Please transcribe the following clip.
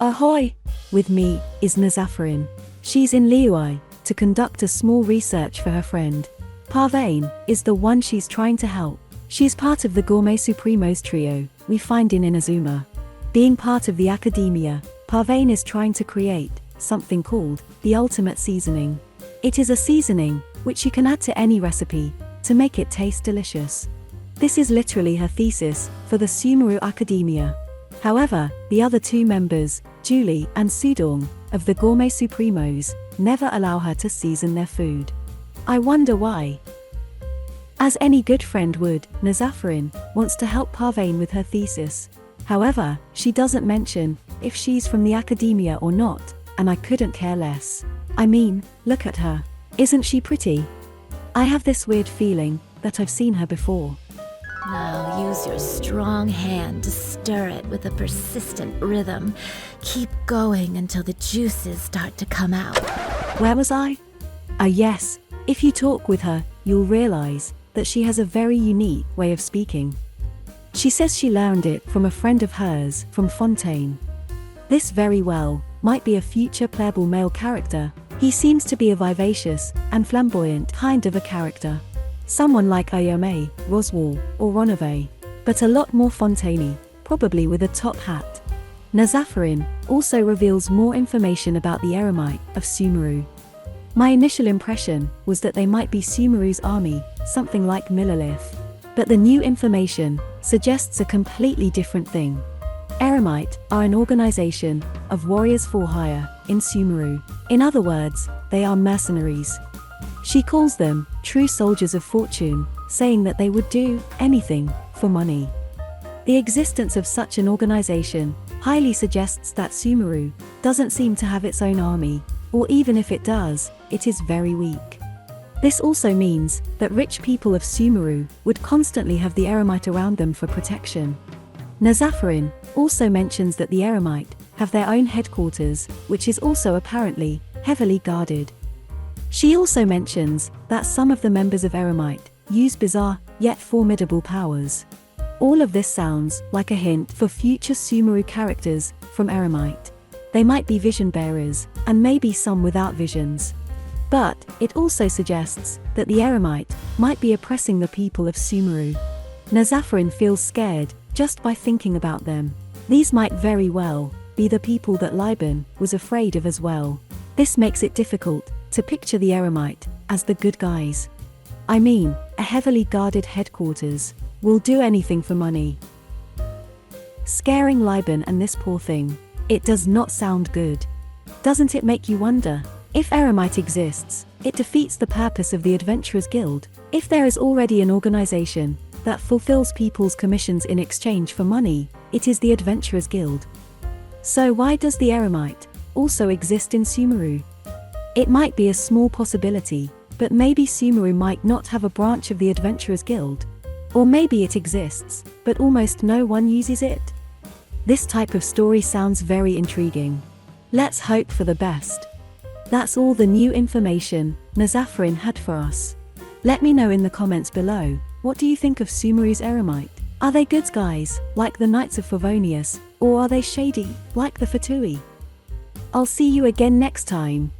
Ahoy! With me is Nazafarin. She's in Liyue to conduct a small research for her friend. Parvane is the one she's trying to help. She's part of the Gourmet Supremos trio we find in Inazuma. Being part of the academia, Parvane is trying to create something called the ultimate seasoning. It is a seasoning which you can add to any recipe to make it taste delicious. This is literally her thesis for the Sumeru Academia. However, the other two members, Julie and Sudong, of the Gourmet Supremos, never allow her to season their food. I wonder why. As any good friend would, Nazafarin wants to help Parvane with her thesis. However, she doesn't mention if she's from the academia or not, and I couldn't care less. I mean, look at her. Isn't she pretty? I have this weird feeling that I've seen her before. Now use your strong hand to stir it with a persistent rhythm. Keep going until the juices start to come out. Where was I? Yes, if you talk with her, you'll realize that she has a very unique way of speaking. She says she learned it from a friend of hers from Fontaine. This very well might be a future playable male character. He seems to be a vivacious and flamboyant kind of a character. Someone like Ayome, Roswell, or Ronove, but a lot more Fontaine, probably with a top hat. Nazafarin also reveals more information about the Eremite of Sumeru. My initial impression was that they might be Sumeru's army, something like Millilith. But the new information suggests a completely different thing. Eremite are an organization of warriors for hire in Sumeru. In other words, they are mercenaries. She calls them true soldiers of fortune, saying that they would do anything for money. The existence of such an organization highly suggests that Sumeru doesn't seem to have its own army, or even if it does, it is very weak. This also means that rich people of Sumeru would constantly have the Eremite around them for protection. Nazafarin also mentions that the Eremite have their own headquarters, which is also apparently heavily guarded. She also mentions that some of the members of Eremite use bizarre, yet formidable powers. All of this sounds like a hint for future Sumeru characters from Eremite. They might be vision bearers, and maybe some without visions. But it also suggests that the Eremite might be oppressing the people of Sumeru. Nazafarin feels scared just by thinking about them. These might very well be the people that Liban was afraid of as well. This makes it difficult to picture the Eremite as the good guys. I mean, a heavily guarded headquarters will do anything for money. Scaring Liban and this poor thing. It does not sound good. Doesn't it make you wonder? If Eremite exists, it defeats the purpose of the Adventurers Guild. If there is already an organization that fulfills people's commissions in exchange for money, it is the Adventurers Guild. So why does the Eremite also exist in Sumeru? It might be a small possibility, but maybe Sumeru might not have a branch of the Adventurers Guild. Or maybe it exists, but almost no one uses it. This type of story sounds very intriguing. Let's hope for the best. That's all the new information Nazafarin had for us. Let me know in the comments below, what do you think of Sumeru's Eremite? Are they good guys, like the Knights of Favonius, or are they shady, like the Fatui? I'll see you again next time.